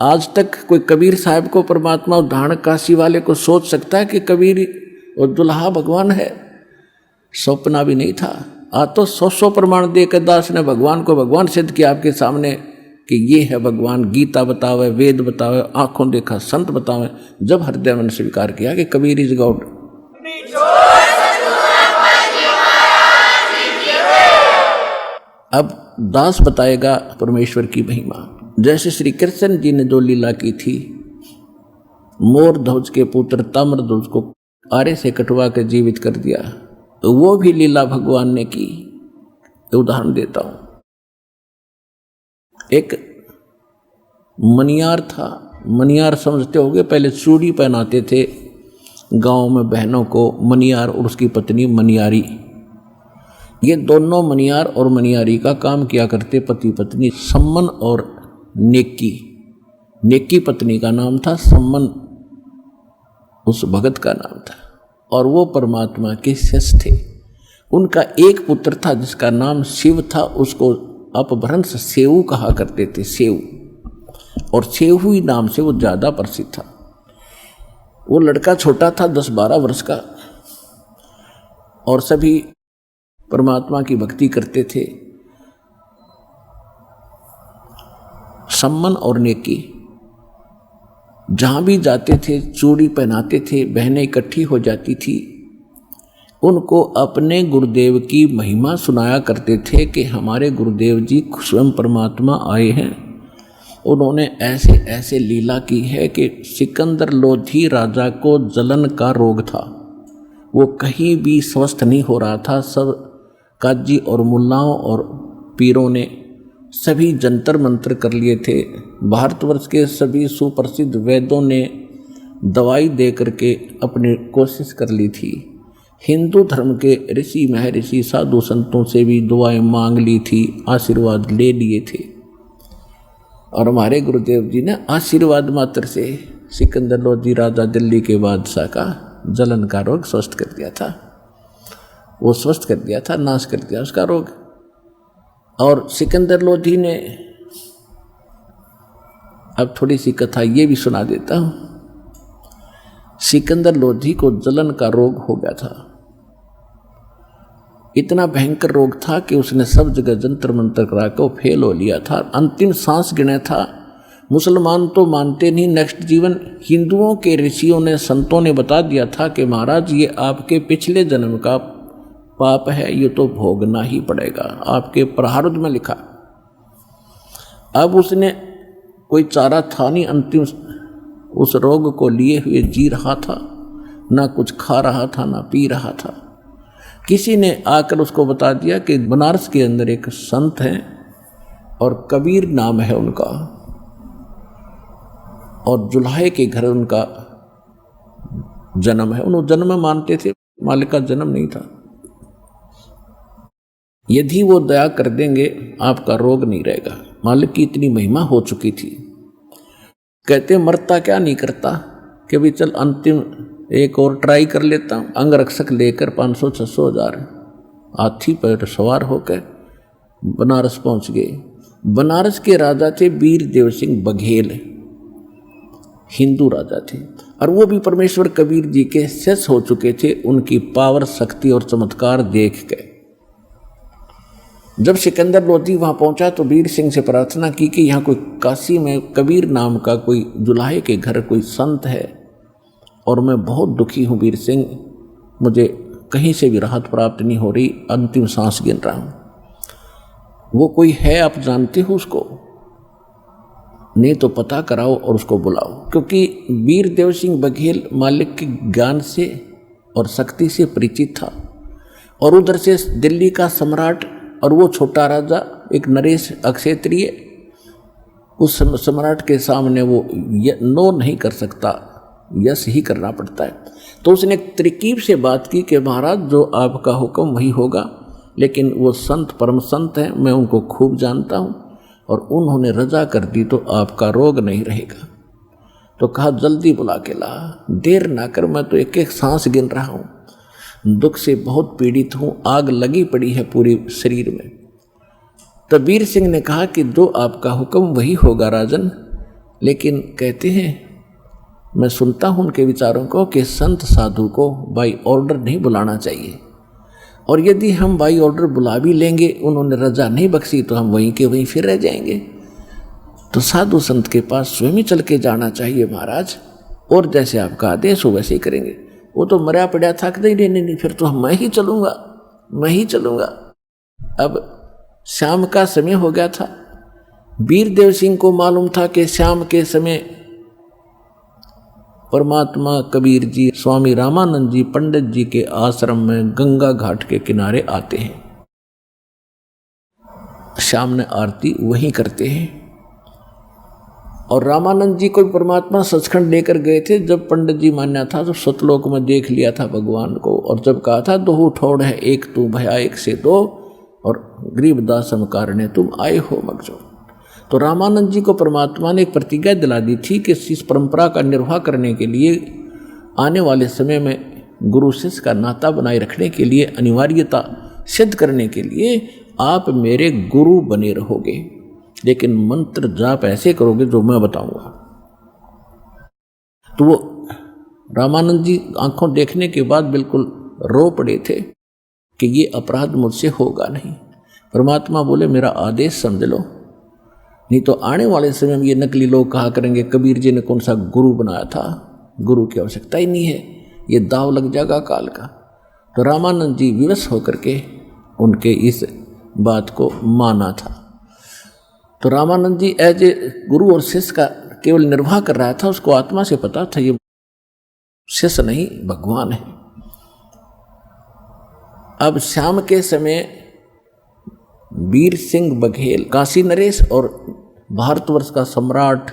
आज तक कोई कबीर साहब को परमात्मा उदाहरण काशी वाले को सोच सकता है कि कबीर और दुल्हा भगवान है? सपना भी नहीं था। आज तो 100 प्रमाण देकर दास ने भगवान को भगवान सिद्ध किया आपके सामने कि ये है भगवान। गीता बतावे, वेद बतावे, आंखों देखा संत बतावे। जब हृदय में स्वीकार किया कि कबीर इज गॉड। अब दास बताएगा परमेश्वर की महिमा। जैसे श्री कृष्ण जी ने जो लीला की थी, मोर ध्वज के पुत्र ताम्रध्वज को आरे से कटवा कर जीवित कर दिया, तो वो भी लीला भगवान ने की। उदाहरण देता हूं। एक मनियार था। मनियार समझते होंगे, पहले चूड़ी पहनाते थे गांव में बहनों को, मनियार और उसकी पत्नी मनियारी। ये दोनों मनियार और मनियारी का काम किया करते, पति पत्नी। सम्मन और नेकी। नेकी पत्नी का नाम था, सम्मन उस भगत का नाम था। और वो परमात्मा के शिष्य थे। उनका एक पुत्र था जिसका नाम शिव था। उसको अपभ्रंश सेऊ कहा करते थे, सेऊ। और सेऊ ही नाम से वो ज़्यादा प्रसिद्ध था। वो लड़का छोटा था, 10-12 वर्ष का, और सभी परमात्मा की भक्ति करते थे। सम्मन और नेकी जहाँ भी जाते थे चूड़ी पहनाते थे, बहनें इकट्ठी हो जाती थी, उनको अपने गुरुदेव की महिमा सुनाया करते थे कि हमारे गुरुदेव जी स्वयं परमात्मा आए हैं। उन्होंने ऐसे ऐसे लीला की है कि सिकंदर लोधी राजा को जलन का रोग था, वो कहीं भी स्वस्थ नहीं हो रहा था। सब काजी और मुल्लाओं और पीरों ने सभी जंतर मंत्र कर लिए थे। भारतवर्ष के सभी सुप्रसिद्ध वैद्यों ने दवाई दे करके अपनी कोशिश कर ली थी। हिंदू धर्म के ऋषि महर्षि साधु संतों से भी दुआएं मांग ली थी, आशीर्वाद ले लिए थे। और हमारे गुरुदेव जी ने आशीर्वाद मात्र से सिकंदर लोधी राजा दिल्ली के बादशाह का जलन का रोग स्वस्थ कर दिया था। वो स्वस्थ कर दिया था, नाश कर दिया उसका रोग। और सिकंदर लोधी ने, अब थोड़ी सी कथा ये भी सुना देता हूँ। सिकंदर लोधी को जलन का रोग हो गया था। इतना भयंकर रोग था कि उसने सब जगह जंतर मंतर करा कर फेल हो लिया था। अंतिम सांस गिना था। मुसलमान तो मानते नहीं नेक्स्ट जीवन। हिंदुओं के ऋषियों ने, संतों ने बता दिया था कि महाराज ये आपके पिछले जन्म का पाप है, ये तो भोगना ही पड़ेगा, आपके प्रारब्ध में लिखा। अब उसने कोई चारा था नहीं, अंतिम उस रोग को लिए हुए जी रहा था, ना कुछ खा रहा था ना पी रहा था। किसी ने आकर उसको बता दिया कि बनारस के अंदर एक संत हैं और कबीर नाम है उनका, और जुल्हे के घर उनका जन्म है। उन्होंने जन्म मानते थे, मालिक का जन्म नहीं था। यदि वो दया कर देंगे आपका रोग नहीं रहेगा। मालिक की इतनी महिमा हो चुकी थी। कहते मरता क्या नहीं करता कि भी चल अंतिम एक और ट्राई कर लेता हूँ। अंगरक्षक लेकर 500-600 हज़ार हाथी पर सवार होकर बनारस पहुँच गए। बनारस के राजा थे वीर देव सिंह बघेल, हिंदू राजा थे, और वो भी परमेश्वर कबीर जी के शिष्य हो चुके थे। उनकी पावर, शक्ति और चमत्कार देख के जब सिकंदर लोधी वहाँ पहुँचा तो वीर सिंह से प्रार्थना की कि यहाँ कोई काशी में कबीर नाम का कोई जुल्हे के घर कोई संत है और मैं बहुत दुखी हूँ वीर सिंह, मुझे कहीं से भी राहत प्राप्त नहीं हो रही, अंतिम सांस गिन रहा हूँ। वो कोई है, आप जानते हो उसको? नहीं तो पता कराओ और उसको बुलाओ। क्योंकि वीर देव सिंह बघेल मालिक के ज्ञान से और शक्ति से परिचित था, और उधर से दिल्ली का सम्राट और वो छोटा राजा एक नरेश अक्षेत्रीय, उस सम्राट के सामने वो नो नहीं कर सकता, यस ही करना पड़ता है। तो उसने एक तरकीब से बात की कि महाराज जो आपका हुक्म वही होगा, लेकिन वो संत परम संत हैं, मैं उनको खूब जानता हूँ, और उन्होंने रजा कर दी तो आपका रोग नहीं रहेगा। तो कहा जल्दी बुला के ला, देर ना कर, मैं तो एक एक सांस गिन रहा हूँ, दुख से बहुत पीड़ित हूँ, आग लगी पड़ी है पूरे शरीर में। तब वीर सिंह ने कहा कि जो आपका हुक्म वही होगा राजन, लेकिन कहते हैं मैं सुनता हूँ उनके विचारों को कि संत साधु को बाई ऑर्डर नहीं बुलाना चाहिए, और यदि हम बाई ऑर्डर बुला भी लेंगे, उन्होंने रजा नहीं बख्शी, तो हम वहीं के वहीं फिर रह जाएंगे। तो साधु संत के पास स्वयं ही चल के जाना चाहिए महाराज, और जैसे आपका आदेश हो वैसे ही करेंगे। वो तो मरा पड़ा था कि नहीं, फिर तो मैं ही चलूँगा। अब शाम का समय हो गया था। वीर देव सिंह को मालूम था कि शाम के समय परमात्मा कबीर जी, स्वामी रामानंद जी पंडित जी के आश्रम में गंगा घाट के किनारे आते हैं, शाम ने आरती वहीं करते हैं। और रामानंद जी को परमात्मा सचखंड लेकर गए थे। जब पंडित जी मान्या था तो सतलोक में देख लिया था भगवान को, और जब कहा था दो ठोड़ है एक तू भया एक से दो, और गरीबदास समकारणे तुम आए हो मगजो। तो रामानंद जी को परमात्मा ने एक प्रतिज्ञा दिला दी थी कि इस परंपरा का निर्वाह करने के लिए, आने वाले समय में गुरु शिष्य का नाता बनाए रखने के लिए, अनिवार्यता सिद्ध करने के लिए आप मेरे गुरु बने रहोगे, लेकिन मंत्र जाप ऐसे करोगे जो मैं बताऊंगा। तो वो रामानंद जी आंखों देखने के बाद बिल्कुल रो पड़े थे कि ये अपराध मुझसे होगा नहीं। परमात्मा बोले मेरा आदेश समझ लो, नहीं तो आने वाले समय में ये नकली लोग कहा करेंगे कबीर जी ने कौन सा गुरु बनाया था, गुरु की आवश्यकता ही नहीं है, ये दाव लग जाएगा काल का। तो रामानंद जी विवश होकर के उनके इस बात को माना था। तो रामानंद जी एज ए गुरु और शिष्य का केवल निर्वाह कर रहा था, उसको आत्मा से पता था ये शिष्य नहीं भगवान है। अब शाम के समय वीर सिंह बघेल, काशी नरेश और भारतवर्ष का सम्राट,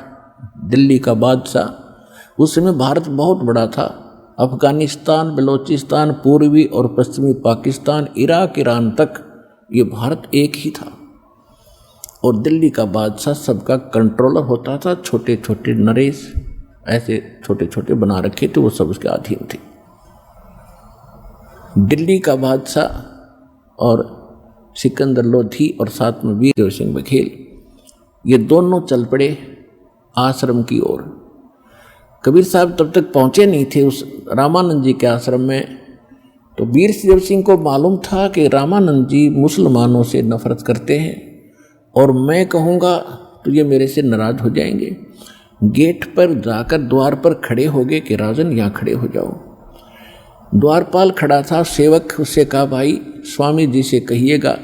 दिल्ली का बादशाह। उस समय भारत बहुत बड़ा था। अफगानिस्तान, बलोचिस्तान, पूर्वी और पश्चिमी पाकिस्तान, इराक, ईरान तक ये भारत एक ही था। और दिल्ली का बादशाह सबका कंट्रोलर होता था। छोटे छोटे नरेश ऐसे छोटे छोटे बना रखे थे, वो सब उसके अधीन थे। दिल्ली का बादशाह और सिकंदर लोधी और साथ में वीर देव सिंह बघेल, ये दोनों चल पड़े आश्रम की ओर। कबीर साहब तब तक पहुंचे नहीं थे उस रामानंद जी के आश्रम में। तो वीर देव सिंह को मालूम था कि रामानंद जी मुसलमानों से नफरत करते हैं और मैं कहूँगा तो ये मेरे से नाराज हो जाएंगे। गेट पर जाकर द्वार पर खड़े हो गए कि राजन यहाँ खड़े हो जाओ। द्वारपाल खड़ा था, सेवक उससे कहा भाई स्वामी जी से कहिएगा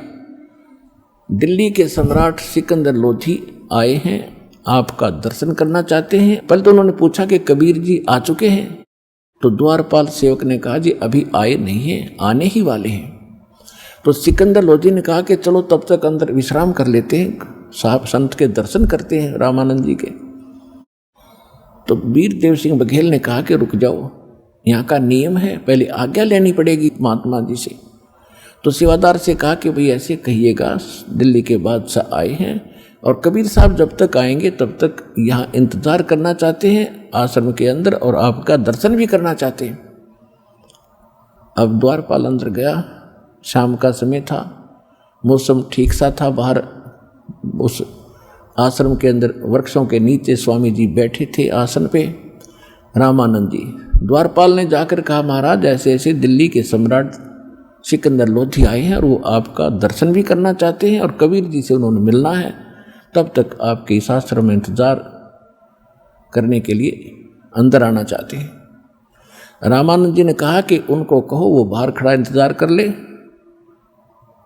दिल्ली के सम्राट सिकंदर लोधी आए हैं, आपका दर्शन करना चाहते हैं। पहले तो उन्होंने पूछा कि कबीर जी आ चुके हैं? तो द्वारपाल सेवक ने कहा जी अभी आए नहीं हैं, आने ही वाले हैं। तो सिकंदर लोधी ने कहा कि चलो तब तक अंदर विश्राम कर लेते हैं, साहब संत के दर्शन करते हैं रामानंद जी के। तो वीर देव सिंह बघेल ने कहा कि रुक जाओ, यहाँ का नियम है, पहले आज्ञा लेनी पड़ेगी महात्मा जी से। तो सेवादार से कहा कि भाई ऐसे कहिएगा दिल्ली के बादशाह आए हैं और कबीर साहब जब तक आएंगे तब तक यहाँ इंतज़ार करना चाहते हैं आश्रम के अंदर और आपका दर्शन भी करना चाहते हैं। अब द्वारपाल अंदर गया, शाम का समय था, मौसम ठीक सा था। बाहर उस आश्रम के अंदर वृक्षों के नीचे स्वामी जी बैठे थे आसन पे। रामानंद जी, द्वारपाल ने जाकर कहा महाराज ऐसे ऐसे दिल्ली के सम्राट सिकंदर लोधी आए हैं और वो आपका दर्शन भी करना चाहते हैं और कबीर जी से उन्होंने मिलना है, तब तक आपके इस आश्रम में इंतजार करने के लिए अंदर आना चाहते हैं। रामानंद जी ने कहा कि उनको कहो वो बाहर खड़ा इंतजार कर ले,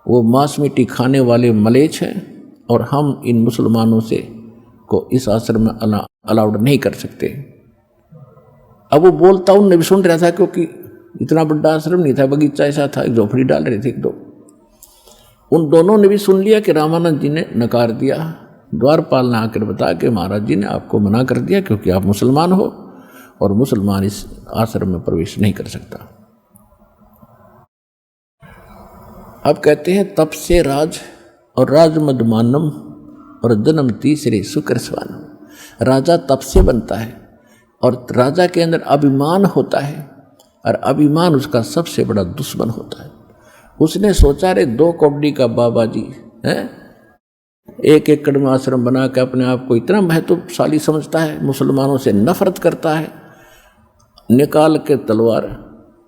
वो मांस मिट्टी खाने वाले मलेच्छ हैं और हम इन मुसलमानों से को इस आश्रम में अलाउड नहीं कर सकते। अब वो बोलता उनने भी सुन रहा था क्योंकि इतना बड़ा आश्रम नहीं था, बगीचा ऐसा था, एक झोपड़ी डाल रहे थे एक दो। उन दोनों ने भी सुन लिया कि रामानंद जी ने नकार दिया। द्वारपाल ने आकर बताया कि महाराज जी ने आपको मना कर दिया क्योंकि आप मुसलमान हो और मुसलमान इस आश्रम में प्रवेश नहीं कर सकता। अब कहते हैं तप से राज और राजमदमानम और जन्म तीसरे शुक्र स्वानम। राजा तप से बनता है और राजा के अंदर अभिमान होता है और अभिमान उसका सबसे बड़ा दुश्मन होता है। उसने सोचा रे 2 कौड़ी का बाबा जी है, 1 एकड़ में आश्रम बना के अपने आप को इतना महत्वशाली समझता है, मुसलमानों से नफरत करता है, निकाल के तलवार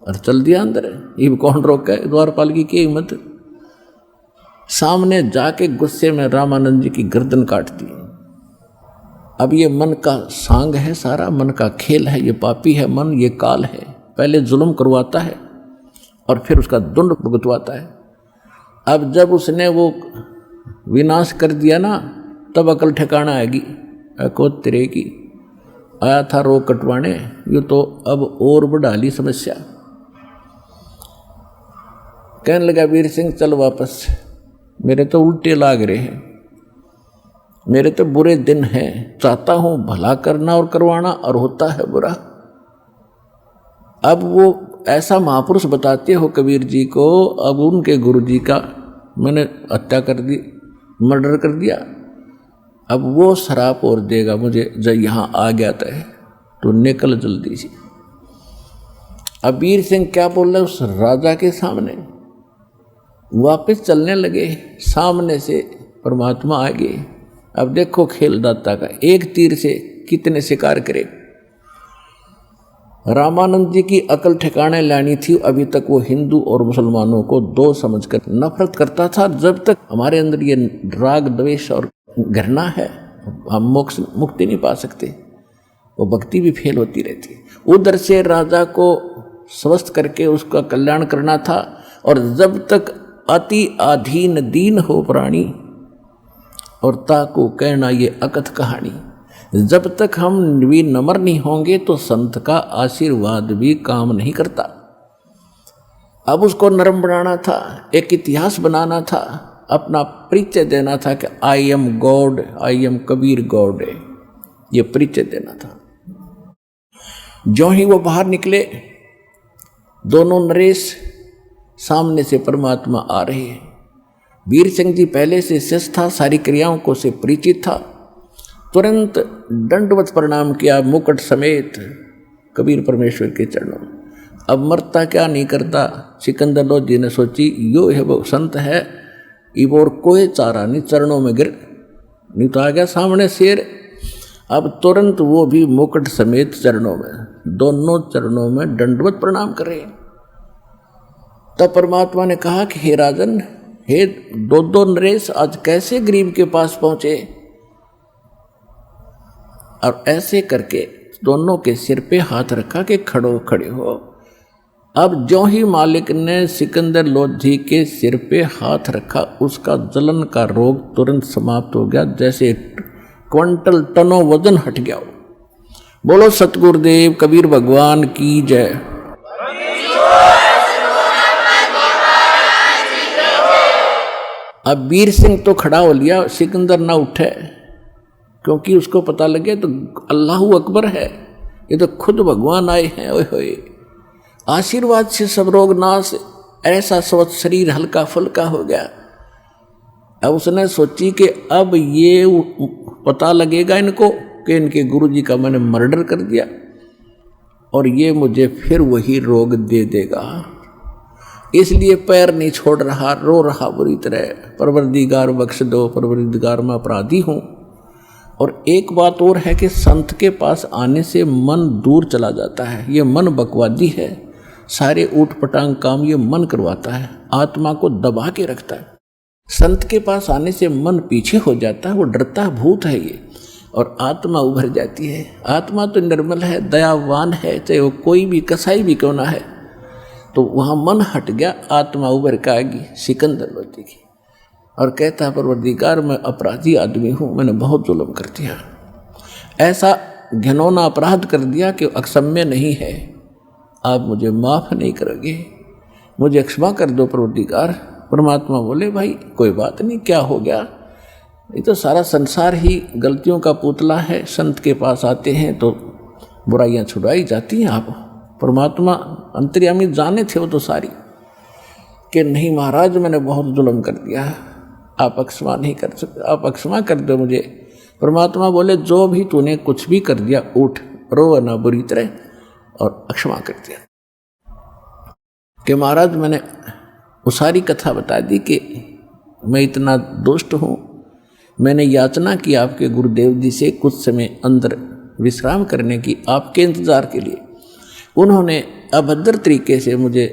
और चल दिया अंदर। ये कौन रोका है? द्वारपाल की हिम्मत। सामने जाके गुस्से में रामानंद जी की गर्दन काट दी। अब ये मन का सांग है, सारा मन का खेल है, ये पापी है मन, ये काल है। पहले जुल्म करवाता है और फिर उसका दंड भुगतवाता है। अब जब उसने वो विनाश कर दिया ना, तब अकल ठिकाना आएगी। को तेरे की आया था रोग कटवाने, यूँ तो अब और बढ़ा ली समस्या। कहने लगा वीर सिंह चल वापस, मेरे तो उल्टे लाग रहे हैं, मेरे तो बुरे दिन हैं, चाहता हूँ भला करना और करवाना और होता है बुरा। अब वो ऐसा महापुरुष बताते हो कबीर जी को, अब उनके गुरु जी का मैंने हत्या कर दी, मर्डर कर दिया, अब वो शराप और देगा मुझे जब यहाँ आ गया था, तो निकल जल्दी से। अब वीर सिंह क्या बोल रहे उस राजा के सामने, वापस चलने लगे। सामने से परमात्मा आ गए। अब देखो खेल दाता का, एक तीर से कितने शिकार करे। रामानंद जी की अकल ठिकाने लानी थी। अभी तक वो हिंदू और मुसलमानों को 2 समझकर नफरत करता था। जब तक हमारे अंदर ये राग द्वेष और घृणा है, हम मोक्ष मुक्ति नहीं पा सकते, वो भक्ति भी फेल होती रहती। उधर से राजा को स्वस्थ करके उसका कल्याण करना था। और जब तक अति अधीन दीन हो प्राणी और ताको कहना ये अकथ कहानी, जब तक हम भी नम्र नहीं होंगे तो संत का आशीर्वाद भी काम नहीं करता। अब उसको नरम बनाना था, एक इतिहास बनाना था, अपना परिचय देना था कि I am God, I am Kabir God है, ये परिचय देना था। ज्यों ही वो बाहर निकले, दोनों नरेश सामने से परमात्मा आ रहे हैं। वीर सिंह जी पहले से शिष्य था, सारी क्रियाओं को से परिचित था। तुरंत दंडवत प्रणाम किया मुकुट समेत कबीर परमेश्वर के चरणों में। अब मरता क्या नहीं करता। सिकंदर लोधी ने सोची, यो है वो संत है, इब और कोई चारा नहीं, चरणों में गिर, नहीं तो आ गया सामने शेर। अब तुरंत वो भी मुकुट समेत चरणों में, दोनों चरणों में दंडवत प्रणाम करे। तब परमात्मा ने कहा कि हे राजन, हे दो नरेश, आज कैसे गरीब के पास पहुंचे। और ऐसे करके दोनों के सिर पे हाथ रखा कि खड़े हो। अब जो ही मालिक ने सिकंदर लोधी के सिर पे हाथ रखा, उसका जलन का रोग तुरंत समाप्त हो गया, जैसे क्विंटल टनों वजन हट गया। बोलो सतगुरुदेव कबीर भगवान की जय। अब वीर सिंह तो खड़ा हो लिया, सिकंदर ना उठे, क्योंकि उसको पता लगे तो अल्लाह अकबर है, ये तो खुद भगवान आए हैं। ओए होए, आशीर्वाद से सब रोग नाश, ऐसा स्वस्थ शरीर हल्का फुल्का हो गया। अब उसने सोची कि अब ये पता लगेगा इनको कि इनके गुरुजी का मैंने मर्डर कर दिया और ये मुझे फिर वही रोग दे देगा। इसलिए पैर नहीं छोड़ रहा, रो रहा बुरी तरह, परवरदिगार बख्श दो, परवरदिगार मैं अपराधी हूँ। और एक बात और है कि संत के पास आने से मन दूर चला जाता है। ये मन बकवादी है, सारे ऊट पटांग काम ये मन करवाता है, आत्मा को दबा के रखता है। संत के पास आने से मन पीछे हो जाता है, वो डरता भूत है ये, और आत्मा उभर जाती है। आत्मा तो निर्मल है, दयावान है, चाहे वो कोई भी कसाई भी क्यों ना है। तो वहाँ मन हट गया, आत्मा उभर के आएगी सिकंदर लोधी की, और कहता है परवरदिगार मैं अपराधी आदमी हूँ, मैंने बहुत जुल्म कर दिया, ऐसा घिनौना अपराध कर दिया कि अक्षम्य नहीं है, आप मुझे माफ़ नहीं करोगे, मुझे क्षमा कर दो परवरदिगार। परमात्मा बोले भाई कोई बात नहीं, क्या हो गया, ये तो सारा संसार ही गलतियों का पुतला है। संत के पास आते हैं तो बुराइयां छुड़ाई जाती हैं। आप परमात्मा अंतर्यामी जाने थे वो तो सारी, कि नहीं महाराज मैंने बहुत जुल्म कर दिया, आप अक्षमा नहीं कर सकते, आप अक्षमा कर दो मुझे। परमात्मा बोले जो भी तूने कुछ भी कर दिया, उठ, रो ना बुरी तरह, और अक्षमा कर दिया। कि महाराज मैंने वो सारी कथा बता दी कि मैं इतना दुष्ट हूँ, मैंने याचना की आपके गुरुदेव जी से कुछ समय अंदर विश्राम करने की, आपके इंतज़ार के लिए। उन्होंने अभद्र तरीके से मुझे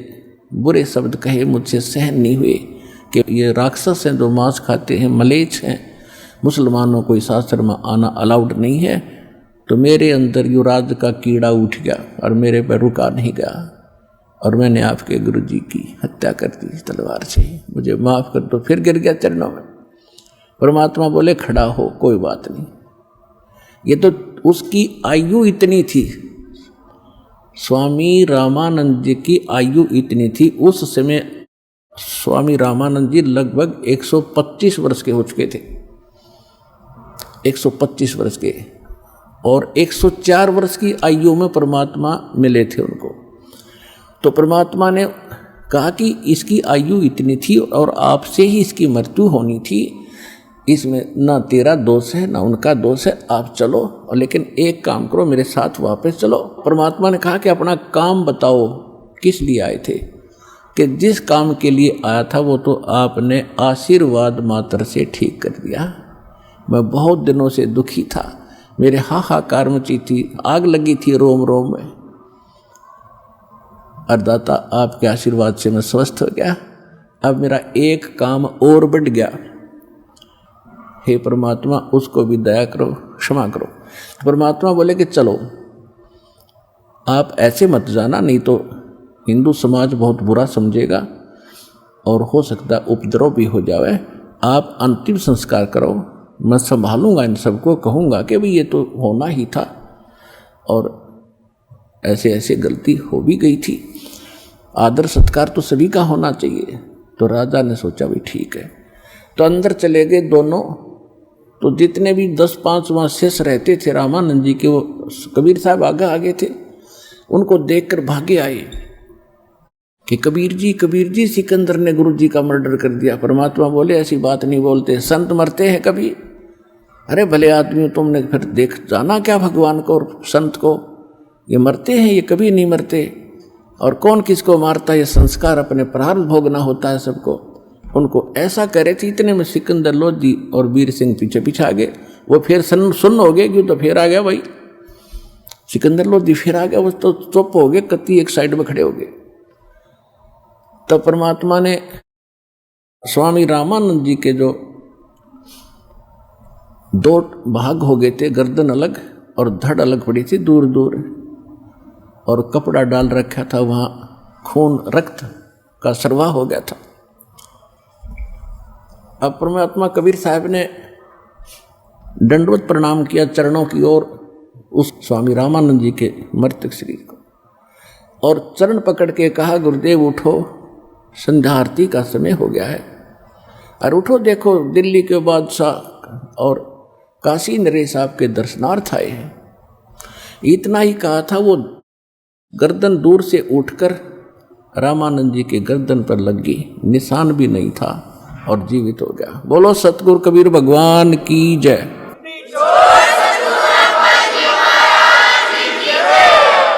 बुरे शब्द कहे, मुझसे सहन नहीं हुए कि ये राक्षस हैं जो मांस खाते हैं, मलेच्छ हैं, मुसलमानों को इस आश्रम में आना अलाउड नहीं है। तो मेरे अंदर युवराज का कीड़ा उठ गया और मेरे पर रुका नहीं गया, और मैंने आपके गुरुजी की हत्या कर दी तलवार से, मुझे माफ़ कर दो। फिर गिर गया चरणों में। परमात्मा बोले खड़ा हो, कोई बात नहीं। ये तो उसकी आयु इतनी थी, स्वामी रामानंद जी की आयु इतनी थी। उस समय स्वामी रामानंद जी लगभग 125 वर्ष के हो चुके थे, 125 वर्ष के, और 104 वर्ष की आयु में परमात्मा मिले थे उनको। तो परमात्मा ने कहा कि इसकी आयु इतनी थी और आपसे ही इसकी मृत्यु होनी थी, इसमें ना तेरा दोष है ना उनका दोष है, आप चलो, और लेकिन एक काम करो, मेरे साथ वापस चलो। परमात्मा ने कहा कि अपना काम बताओ, किस लिए आए थे। कि जिस काम के लिए आया था वो तो आपने आशीर्वाद मात्र से ठीक कर दिया। मैं बहुत दिनों से दुखी था, मेरे हाहाकार मची थी, आग लगी थी रोम रोम में, और दाता आपके आशीर्वाद से मैं स्वस्थ हो गया। अब मेरा एक काम और बढ़ गया, हे परमात्मा उसको भी दया करो, क्षमा करो। परमात्मा बोले कि चलो आप ऐसे मत जाना, नहीं तो हिंदू समाज बहुत बुरा समझेगा और हो सकता उपद्रव भी हो जाए। आप अंतिम संस्कार करो, मैं संभालूंगा इन सबको, कहूँगा कि भाई ये तो होना ही था और ऐसे ऐसे गलती हो भी गई थी, आदर सत्कार तो सभी का होना चाहिए। तो राजा ने सोचा भी ठीक है। तो अंदर चले गए दोनों। तो जितने भी 10-5 वहाँ शेष रहते थे रामानंद जी के, वो कबीर साहब आगे थे, उनको देखकर भागे आए कि कबीर जी सिकंदर ने गुरु जी का मर्डर कर दिया। परमात्मा बोले ऐसी बात नहीं बोलते, संत मरते हैं कभी? अरे भले आदमी तुमने फिर देख जाना क्या भगवान को और संत को, ये मरते हैं, ये कभी नहीं मरते। और कौन किसको मारता है, ये संस्कार अपने प्रारब्ध भोगना होता है सबको। उनको ऐसा करे थे। इतने में सिकंदर लोधी और वीर सिंह पीछे आ गए। वो फिर सुन्न हो गए, क्यों तो फिर आ गया भाई सिकंदर लोधी, फिर आ गया। वो तो चुप हो गए, कत्ती एक साइड में खड़े हो गए। तब परमात्मा ने स्वामी रामानंद जी के जो 2 भाग हो गए थे, गर्दन अलग और धड़ अलग पड़ी थी दूर दूर, और कपड़ा डाल रखा था, वहाँ खून रक्त का सरवाह हो गया था। अब परमात्मा कबीर साहब ने दंडवत प्रणाम किया चरणों की ओर उस स्वामी रामानंद जी के मृतक शरीर को, और चरण पकड़ के कहा, गुरुदेव उठो, संध्या आरती का समय हो गया है, और उठो, देखो दिल्ली के बादशाह और काशी नरेश साहब के दर्शनार्थ आए हैं। इतना ही कहा था, वो गर्दन दूर से उठकर रामानंद जी के गर्दन पर लग गई, निशान भी नहीं था, और जीवित हो गया। बोलो सतगुरु कबीर भगवान की जय।